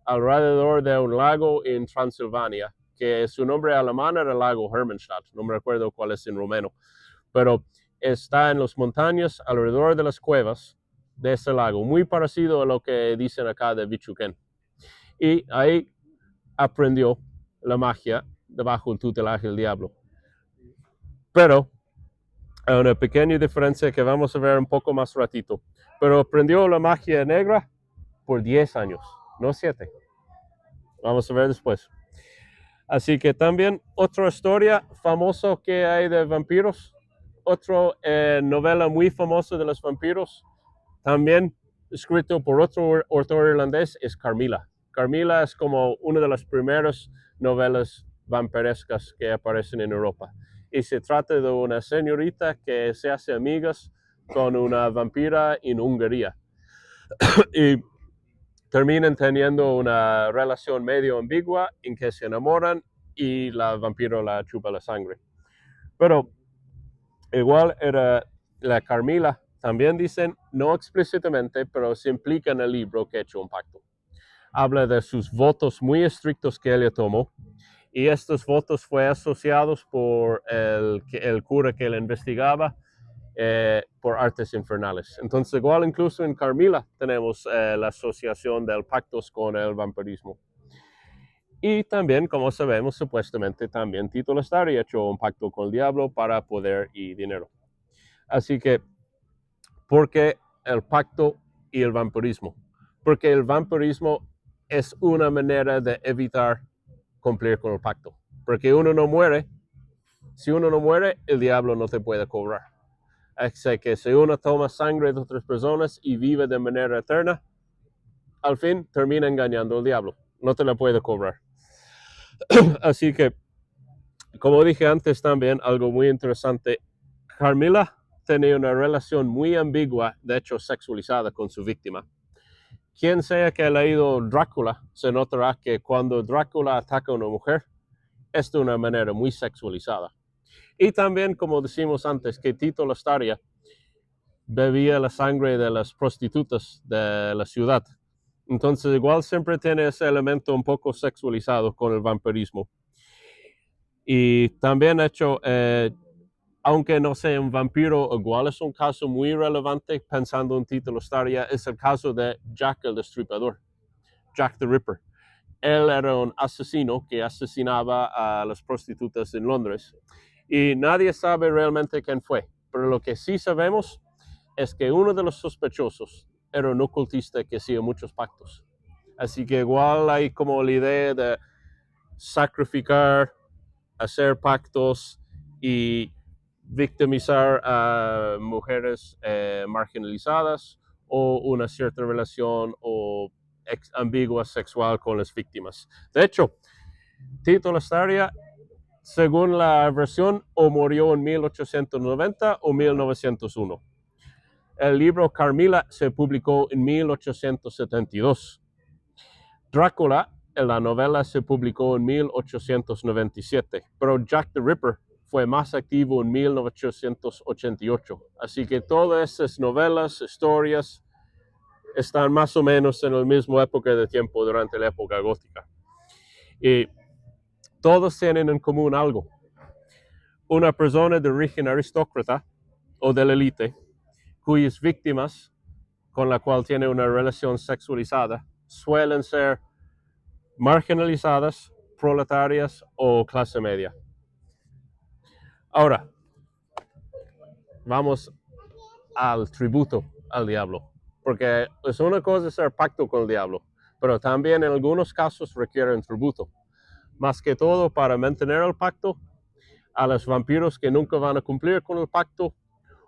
Speaker 1: alrededor de un lago en Transilvania, que su nombre alemán era el lago Hermannstadt, no me recuerdo cuál es en rumeno, pero está en las montañas alrededor de las cuevas de ese lago, muy parecido a lo que dicen acá de Bichuquén. Y ahí aprendió la magia debajo del tutelaje del diablo. Pero hay una pequeña diferencia que vamos a ver un poco más ratito. Pero aprendió la magia negra por 10 años, no 7. Vamos a ver después. Así que también otra historia famosa que hay de vampiros, otra novela muy famosa de los vampiros, también escrito por otro autor irlandés, es Carmilla. Carmilla es como una de las primeras novelas vampirescas que aparecen en Europa. Y se trata de una señorita que se hace amigas con una vampira en Hungría. Y terminan teniendo una relación medio ambigua en que se enamoran y la vampiro la chupa la sangre. Pero igual era la Carmilla, también dicen, no explícitamente, pero se implica en el libro que ha hecho un pacto. Habla de sus votos muy estrictos que ella tomó, y estos votos fueron asociados por el cura que la investigaba por artes infernales. Entonces, igual incluso en Carmilla tenemos la asociación del pactos con el vampirismo. Y también, como sabemos, supuestamente también Tito Lastaria ha hecho un pacto con el diablo para poder y dinero. Así que, ¿por qué el pacto y el vampirismo? Porque el vampirismo es una manera de evitar cumplir con el pacto. Porque uno no muere. Si uno no muere, el diablo no te puede cobrar. Así que si uno toma sangre de otras personas y vive de manera eterna, al fin termina engañando al diablo. No te la puede cobrar. Así que, como dije antes también, algo muy interesante, Carmilla tenía una relación muy ambigua, de hecho sexualizada, con su víctima. Quien sea que ha leído Drácula, se notará que cuando Drácula ataca a una mujer, es de una manera muy sexualizada. Y también, como decimos antes, que Tito Lastaria bebía la sangre de las prostitutas de la ciudad. Entonces, igual siempre tiene ese elemento un poco sexualizado con el vampirismo. Y también hecho, aunque no sea un vampiro, igual es un caso muy relevante, pensando en Tito Lastaria, es el caso de Jack el Destripador, Jack the Ripper. Él era un asesino que asesinaba a las prostitutas en Londres. Y nadie sabe realmente quién fue. Pero lo que sí sabemos es que uno de los sospechosos era un ocultista que hacía muchos pactos. Así que igual hay como la idea de sacrificar, hacer pactos y victimizar a mujeres marginalizadas o una cierta relación o ambigua sexual con las víctimas. De hecho, Tito Lastaria, según la versión, o murió en 1890 o 1901. El libro Carmilla se publicó en 1872. Drácula, la novela, se publicó en 1897, pero Jack the Ripper fue más activo en 1888. Así que todas esas novelas, historias, están más o menos en la misma época de tiempo durante la época gótica. Y todos tienen en común algo. una persona de origen aristócrata o de la élite, cuyas víctimas con la cual tiene una relación sexualizada suelen ser marginalizadas, proletarias o clase media. Ahora, vamos al tributo al diablo, porque es una cosa hacer pacto con el diablo, pero también en algunos casos requiere un tributo. Más que todo para mantener el pacto, a los vampiros que nunca van a cumplir con el pacto,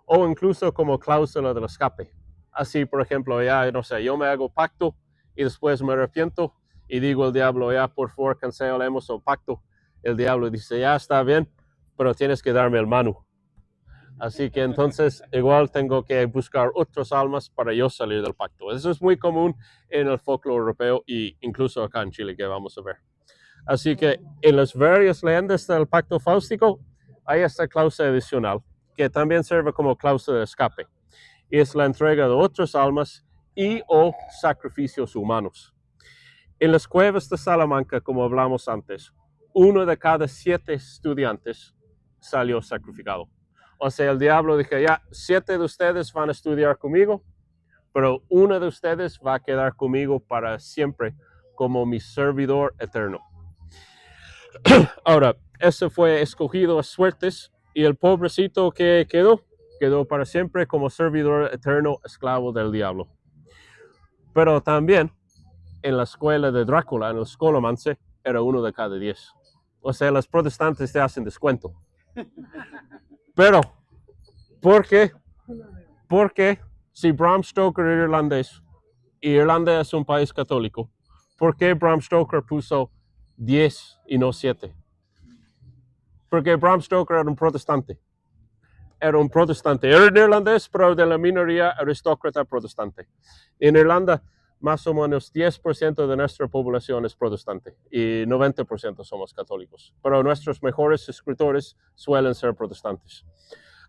Speaker 1: o incluso como cláusula del escape. Así, por ejemplo, ya, no sé, yo me hago pacto y después me arrepiento y digo al diablo, ya, por favor, cancelemos el pacto. El diablo dice, ya está bien, pero tienes que darme el Manu. Así que entonces igual tengo que buscar otras almas para yo salir del pacto. Eso es muy común en el folclore europeo e incluso acá en Chile, que vamos a ver. Así que en las varias leyendas del pacto fáustico hay esta cláusula adicional que también sirve como cláusula de escape, y es la entrega de otras almas y o sacrificios humanos. En las cuevas de Salamanca, como hablamos antes, 1 de cada 7 estudiantes salió sacrificado. O sea, el diablo dijo, ya, 7 de ustedes van a estudiar conmigo, pero 1 de ustedes va a quedar conmigo para siempre como mi servidor eterno. Ahora, ese fue escogido a suertes y el pobrecito que quedó para siempre como servidor eterno, esclavo del diablo. Pero también en la escuela de Drácula, en el Scholomance, era 1 de cada 10. O sea, los protestantes te hacen descuento. Pero, ¿por qué? Porque si Bram Stoker era irlandés, y Irlanda es un país católico, ¿por qué Bram Stoker puso 10 y no 7? Porque Bram Stoker era un protestante. Era un protestante. Era irlandés, pero de la minoría aristócrata protestante. En Irlanda, más o menos 10% de nuestra población es protestante y 90% somos católicos. Pero nuestros mejores escritores suelen ser protestantes.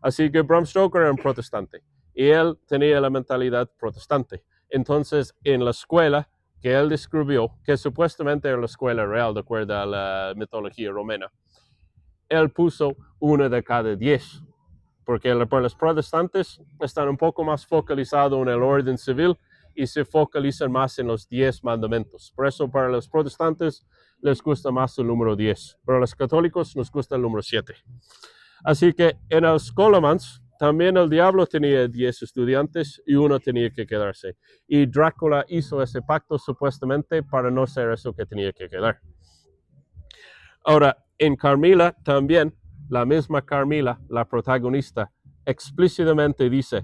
Speaker 1: Así que Bram Stoker era un protestante y él tenía la mentalidad protestante. Entonces, en la escuela que él describió, que supuestamente era la escuela real, de acuerdo a la mitología romana, él puso 1 de cada 10. Porque los protestantes están un poco más focalizados en el orden civil y se focalizan más en los 10 mandamientos. Por eso para los protestantes les gusta más el número 10, pero a los católicos nos gusta el número 7. Así que en el Scholomance también el diablo tenía 10 estudiantes y 1 tenía que quedarse. Y Drácula hizo ese pacto supuestamente para no ser eso que tenía que quedar. Ahora, en Carmila también, la misma Carmila, la protagonista, explícitamente dice,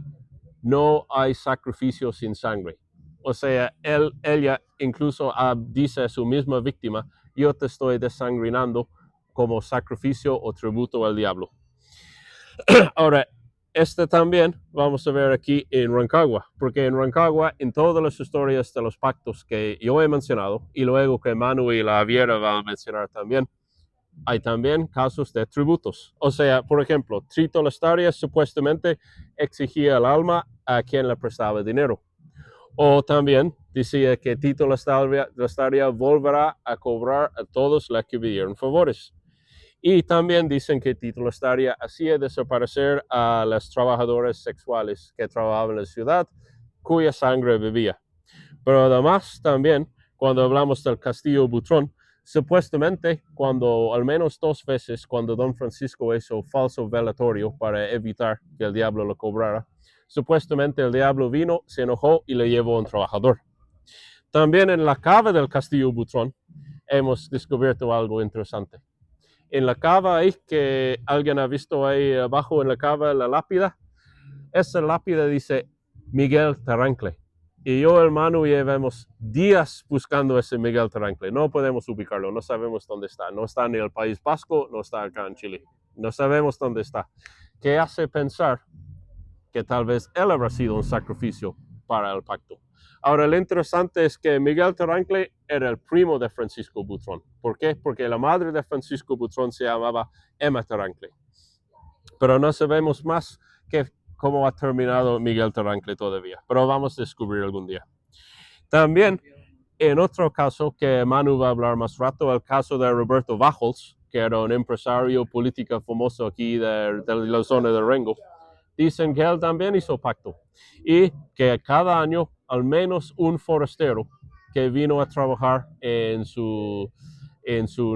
Speaker 1: no hay sacrificio sin sangre. O sea, ella incluso dice a su misma víctima, yo te estoy desangrinando como sacrificio o tributo al diablo. Ahora, también vamos a ver aquí en Rancagua, porque en Rancagua, en todas las historias de los pactos que yo he mencionado, y luego que Manu y la Javiera van a mencionar también, hay también casos de tributos. O sea, por ejemplo, Trito Lestaria supuestamente exigía el alma a quien le prestaba dinero. O también decía que Tito Lestaria volverá a cobrar a todos los que pidieron favores. Y también dicen que Tito Lestaria hacía desaparecer a los trabajadores sexuales que trabajaban en la ciudad, cuya sangre bebía. Pero además también, cuando hablamos del Castillo Butrón, supuestamente, cuando al menos 2 veces, cuando don Francisco hizo falso velatorio para evitar que el diablo lo cobrara, supuestamente el diablo vino, se enojó y le llevó a un trabajador. También en la cava del Castillo Butrón hemos descubierto algo interesante. En la cava ahí, que alguien ha visto ahí abajo en la cava, la lápida, esa lápida dice Miguel Tarancle. Y yo, hermano, llevamos días buscando ese Miguel Tarancle. No podemos ubicarlo, no sabemos dónde está. No está en el País Vasco, no está acá en Chile. No sabemos dónde está. ¿Qué hace pensar que tal vez él habrá sido un sacrificio para el pacto? Ahora, lo interesante es que Miguel Tarancle era el primo de Francisco Butrón. ¿Por qué? Porque la madre de Francisco Butrón se llamaba Emma Tarancle. Pero no sabemos más que cómo ha terminado Miguel Tarancle todavía, pero vamos a descubrir algún día. También, en otro caso que Manu va a hablar más rato, el caso de Roberto Bajols, que era un empresario político famoso aquí de la zona de Rengo, dicen que él también hizo pacto y que cada año al menos un forastero que vino a trabajar en su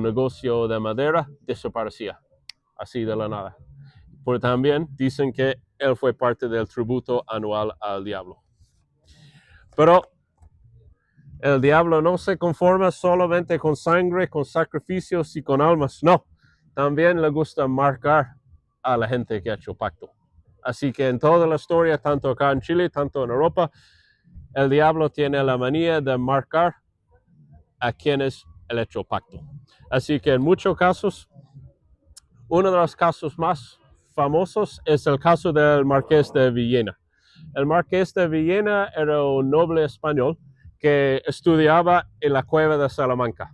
Speaker 1: negocio de madera desaparecía, así de la nada. Pero también dicen que él fue parte del tributo anual al diablo. Pero el diablo no se conforma solamente con sangre, con sacrificios y con almas, no. También le gusta marcar a la gente que ha hecho pacto. Así que en toda la historia, tanto acá en Chile, tanto en Europa, el diablo tiene la manía de marcar a quienes ha hecho pacto. Así que en muchos casos, uno de los casos más famosos es el caso del Marqués de Villena. El Marqués de Villena era un noble español que estudiaba en la cueva de Salamanca,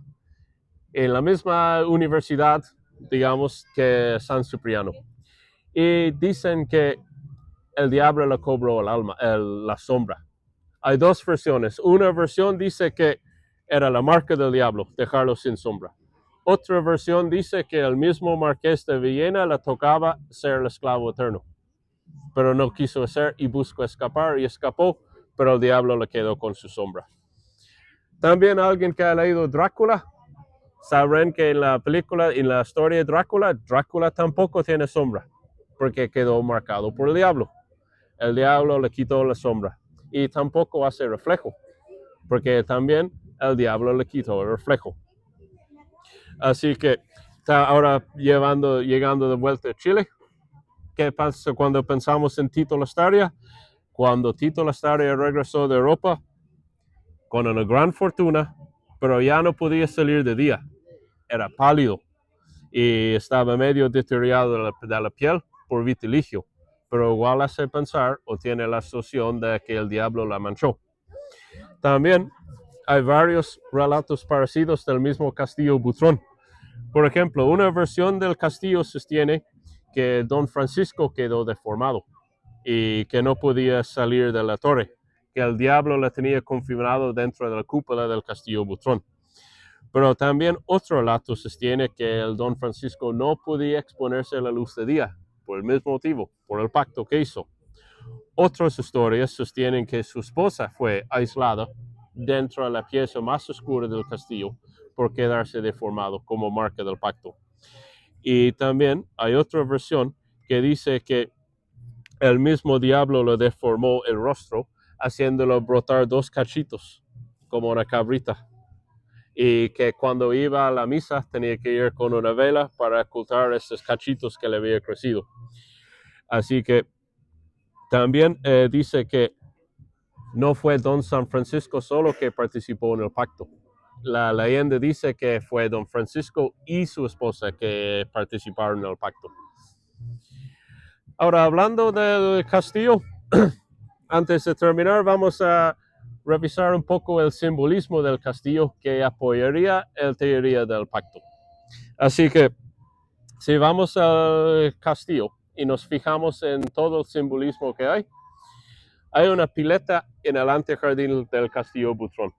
Speaker 1: en la misma universidad, digamos, que San Cipriano. Y dicen que el diablo le cobró el alma, la sombra. Hay dos versiones. Una versión dice que era la marca del diablo, dejarlo sin sombra. Otra versión dice que el mismo Marqués de Villena le tocaba ser el esclavo eterno, pero no quiso hacer y buscó escapar y escapó, pero el diablo le quedó con su sombra. También alguien que ha leído Drácula, sabrán que en la película, en la historia de Drácula, Drácula tampoco tiene sombra, porque quedó marcado por el diablo. El diablo le quitó la sombra y tampoco hace reflejo, porque también el diablo le quitó el reflejo. Así que ahora llegando de vuelta a Chile, ¿qué pasa cuando pensamos en Tito Lastaria? Cuando Tito Lastaria regresó de Europa con una gran fortuna, pero ya no podía salir de día, era pálido y estaba medio deteriorado de la piel por vitiligio, pero igual hace pensar o tiene la asociación de que el diablo la manchó. También hay varios relatos parecidos del mismo castillo Butrón. Por ejemplo, una versión del castillo sostiene que don Francisco quedó deformado y que no podía salir de la torre, que el diablo la tenía confinado dentro de la cúpula del castillo Butrón. Pero también otro relato sostiene que el don Francisco no podía exponerse a la luz de día, por el mismo motivo, por el pacto que hizo. Otras historias sostienen que su esposa fue aislada dentro de la pieza más oscura del castillo por quedarse deformado como marca del pacto. Y también hay otra versión que dice que el mismo diablo le deformó el rostro, haciéndolo brotar dos cachitos, como una cabrita. Y que cuando iba a la misa tenía que ir con una vela para ocultar esos cachitos que le había crecido. Así que también dice que no fue don San Francisco solo que participó en el pacto. La leyenda dice que fue don Francisco y su esposa que participaron en el pacto. Ahora, hablando del castillo, antes de terminar, vamos a revisar un poco el simbolismo del castillo que apoyaría la teoría del pacto. Así que, si vamos al castillo y nos fijamos en todo el simbolismo que hay una pileta en el antejardín del castillo Butrón.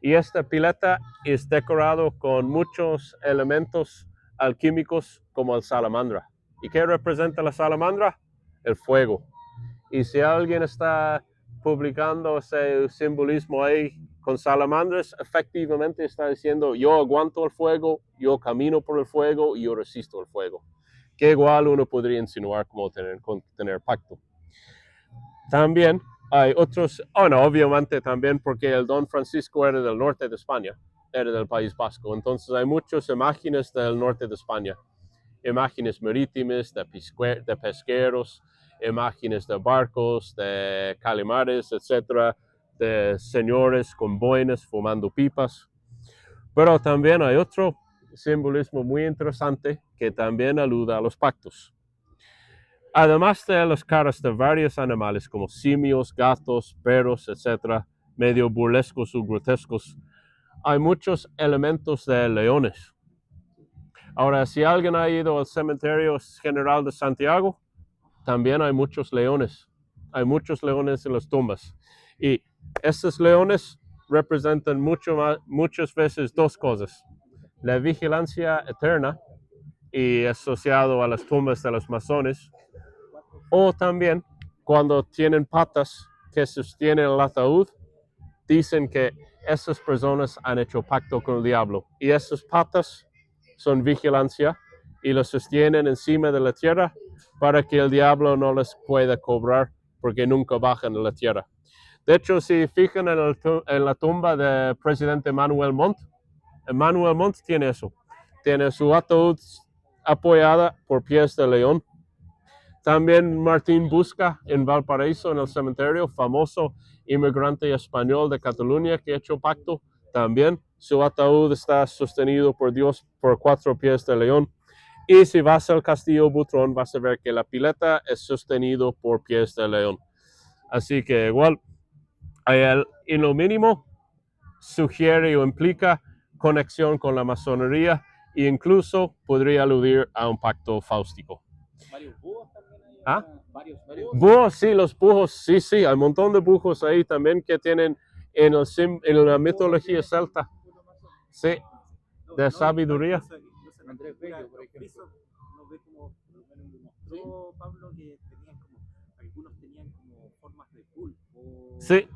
Speaker 1: Y esta pileta es decorado con muchos elementos alquímicos como el salamandra. ¿Y qué representa la salamandra? El fuego. Y si alguien está publicando ese simbolismo ahí con salamandras, efectivamente está diciendo, yo aguanto el fuego, yo camino por el fuego y yo resisto el fuego. Que igual uno podría insinuar como tener pacto. También hay otros, obviamente también porque el don Francisco era del norte de España, era del País Vasco, entonces hay muchas imágenes del norte de España, imágenes marítimas de pesqueros, imágenes de barcos, de calimares, etcétera, de señores con boinas fumando pipas. Pero también hay otro simbolismo muy interesante que también alude a los pactos. Además de las caras de varios animales como simios, gatos, perros, etcétera, medio burlescos o grotescos, hay muchos elementos de leones. Ahora, si alguien ha ido al cementerio general de Santiago, también hay muchos leones. Hay muchos leones en las tumbas. Y estos leones representan muchas veces dos cosas. La vigilancia eterna y asociado a las tumbas de los masones, o también cuando tienen patas que sostienen el ataúd, dicen que esas personas han hecho pacto con el diablo y esas patas son vigilancia y los sostienen encima de la tierra para que el diablo no les pueda cobrar porque nunca bajan a la tierra. De hecho, si fijan en la tumba del presidente Manuel Montt tiene eso. Tiene su ataúd apoyada por pies de león. También Martín Busca en Valparaíso, en el cementerio, famoso inmigrante español de Cataluña que ha hecho pacto. También su ataúd está sostenido por Dios por 4 pies de león. Y si vas al Castillo Butrón, vas a ver que la pileta es sostenido por pies de león. Así que igual, en lo mínimo, sugiere o implica conexión con la masonería e incluso podría aludir a un pacto fáustico.
Speaker 2: Varios búhos también hay.
Speaker 1: ¿Ah?
Speaker 2: Varios.
Speaker 1: Búhos, sí, los búhos, sí, hay un montón de búhos ahí también que tienen en la mitología celta. Sí, de sabiduría.
Speaker 2: Andrés Bello, por ejemplo. Uno ve como, me mostró Pablo que tenían como, algunos tenían como formas de pulpo.
Speaker 1: Sí.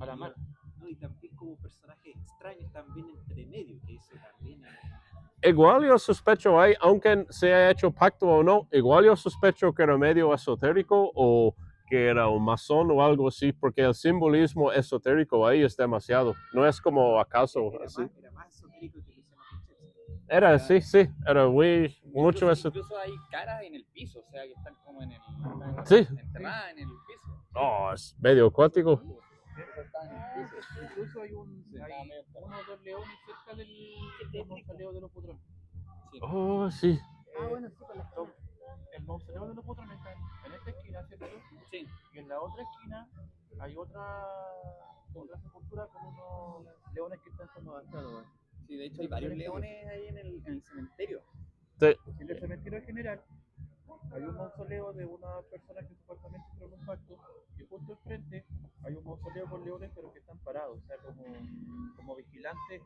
Speaker 2: A la mar. Y también como personajes extraños también entre medio, que eso también.
Speaker 1: Igual yo sospecho ahí, aunque se haya hecho pacto o no, igual yo sospecho que era medio esotérico o que era un masón o algo así, porque el simbolismo esotérico ahí es demasiado. No es como acaso así.
Speaker 2: Era más esotérico que
Speaker 1: Era, sí, era mucho eso.
Speaker 3: Incluso hay caras en el piso, o sea, que están como en el.
Speaker 1: Sí.
Speaker 3: Enterradas en el piso.
Speaker 1: No, es medio acuático.
Speaker 4: Incluso hay uno o dos leones cerca del mausoleo de los Butrón.
Speaker 3: Sí.
Speaker 1: Oh, sí.
Speaker 4: Bueno, sí, el mausoleo de los Butrón está en esta esquina, ¿cierto?
Speaker 3: Sí.
Speaker 4: Y en la otra esquina hay otra sepultura con unos leones que están como adaptados.
Speaker 3: Sí, de hecho hay varios leones ahí en el cementerio.
Speaker 1: Sí.
Speaker 4: En el cementerio general hay un mausoleo de una persona que supuestamente hicieron un pacto y justo enfrente hay un mausoleo con leones pero que están parados, o sea, como vigilantes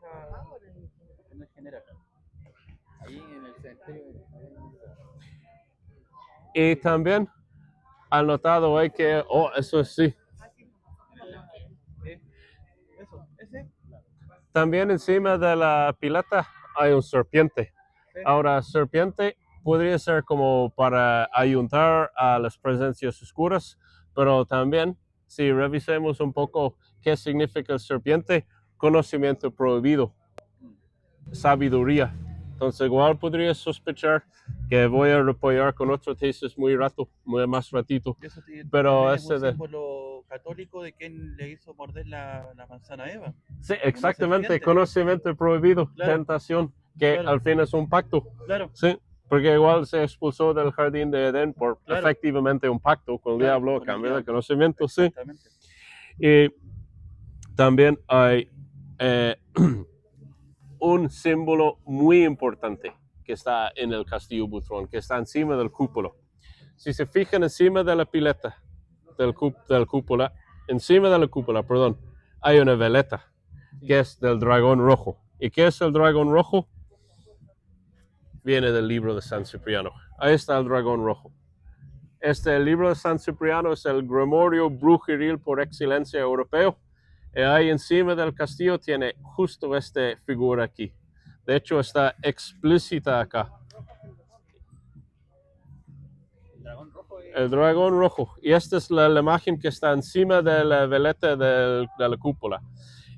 Speaker 4: en el general.
Speaker 3: Ahí en el cementerio.
Speaker 1: Y también han notado ahí que, eso sí.
Speaker 4: Eso, ese.
Speaker 1: También encima de la pileta hay un serpiente. Ahora, serpiente podría ser como para ayudar a las presencias oscuras, pero también, si revisemos un poco qué significa el serpiente, conocimiento prohibido, sabiduría. Entonces, igual podría sospechar que voy a apoyar con otra tesis más ratito.
Speaker 4: Eso
Speaker 1: pero
Speaker 4: es
Speaker 1: ese
Speaker 4: un
Speaker 1: de...
Speaker 4: símbolo católico de quien le hizo morder la manzana a Eva.
Speaker 1: Sí, exactamente, conocimiento prohibido,
Speaker 4: claro.
Speaker 1: Tentación, que
Speaker 4: claro.
Speaker 1: al fin es un pacto.
Speaker 4: Claro.
Speaker 1: Sí, porque igual se expulsó del jardín de Edén por efectivamente un pacto con el diablo a cambio de conocimiento, sí. Y también hay un símbolo muy importante que está en el Castillo Butrón, que está encima del cúpula. Si se fijan encima de la pileta del cúpula, encima de la cúpula, perdón, hay una veleta que es del dragón rojo. ¿Y qué es el dragón rojo? Viene del libro de San Cipriano. Ahí está el dragón rojo. El libro de San Cipriano es el grimorio brujil por excelencia europeo. Y ahí encima del castillo tiene justo esta figura aquí. De hecho, está explícita acá. El dragón rojo. Y esta es la imagen que está encima de la veleta de la cúpula.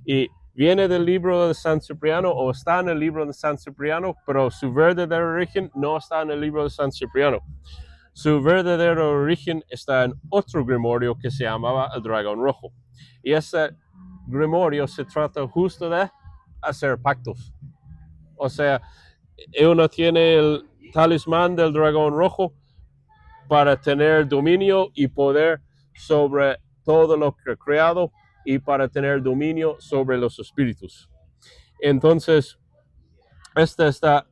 Speaker 1: Y viene del libro de San Cipriano o está en el libro de San Cipriano, pero su verdadero origen no está en el libro de San Cipriano. Su verdadero origen está en otro grimorio que se llamaba el dragón rojo. Y ese grimorio se trata justo de hacer pactos. O sea, uno tiene el talismán del dragón rojo para tener dominio y poder sobre todo lo que ha creado y para tener dominio sobre los espíritus. Entonces,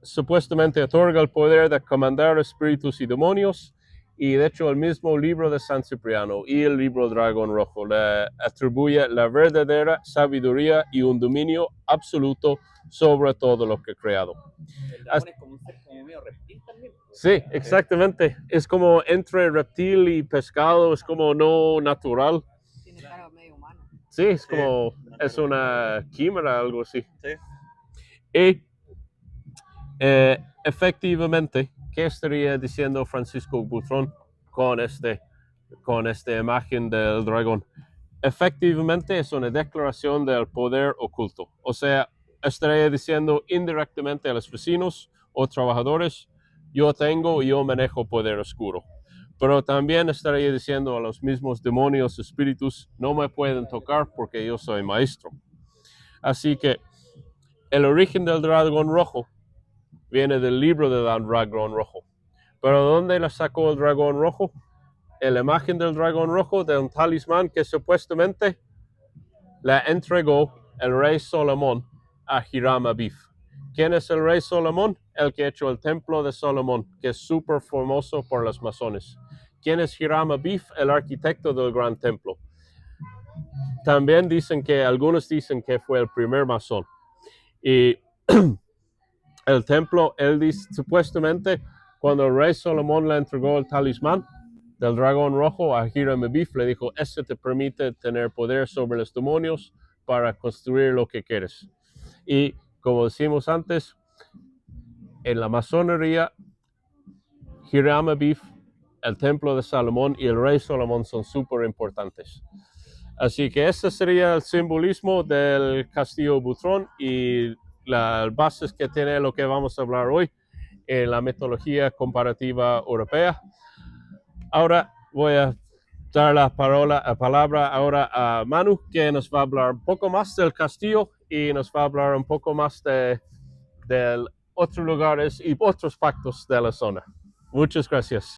Speaker 1: supuestamente otorga el poder de comandar espíritus y demonios, y de hecho el mismo libro de San Cipriano y el libro Dragón Rojo le atribuye la verdadera sabiduría y un dominio absoluto sobre todo lo que ha creado.
Speaker 3: El dragón es como un ser como medio reptil también.
Speaker 1: Sí, exactamente. Es como entre reptil y pescado, es como no natural.
Speaker 5: Tiene cara medio humana.
Speaker 1: Sí, es
Speaker 6: Sí,
Speaker 1: como,
Speaker 6: una
Speaker 1: es
Speaker 6: cara.
Speaker 1: una quimera, algo así.
Speaker 6: Sí.
Speaker 1: Y efectivamente, ¿qué estaría diciendo Francisco Butrón con esta imagen del dragón? Efectivamente es una declaración del poder oculto. O sea, estaría diciendo indirectamente a los vecinos o trabajadores, yo manejo poder oscuro. Pero también estaría diciendo a los mismos demonios, espíritus, no me pueden tocar porque yo soy maestro. Así que el origen del dragón rojo viene del libro del dragón rojo. Pero ¿dónde la sacó el dragón rojo? La imagen del dragón rojo de un talismán que supuestamente la entregó el rey Salomón a Hiram Abif. ¿Quién es el rey Salomón? El que ha hecho el templo de Salomón, que es súper famoso por los masones. ¿Quién es Hiram Abif? El arquitecto del gran templo. También algunos dicen que fue el primer masón. Y el templo, él dice, supuestamente, cuando el rey Salomón le entregó el talismán del dragón rojo a Hiram Abif, le dijo, este te permite tener poder sobre los demonios para construir lo que quieres. Y como decimos antes, en la masonería, Hiram Abif, el templo de Salomón y el rey Salomón son súper importantes. Así que ese sería el simbolismo del castillo Butrón y las bases que tiene lo que vamos a hablar hoy en la mitología comparativa europea. Ahora voy a dar la palabra ahora a Manu, que nos va a hablar un poco más del castillo y nos va a hablar un poco más de otros lugares y otros pactos de la zona. Muchas gracias.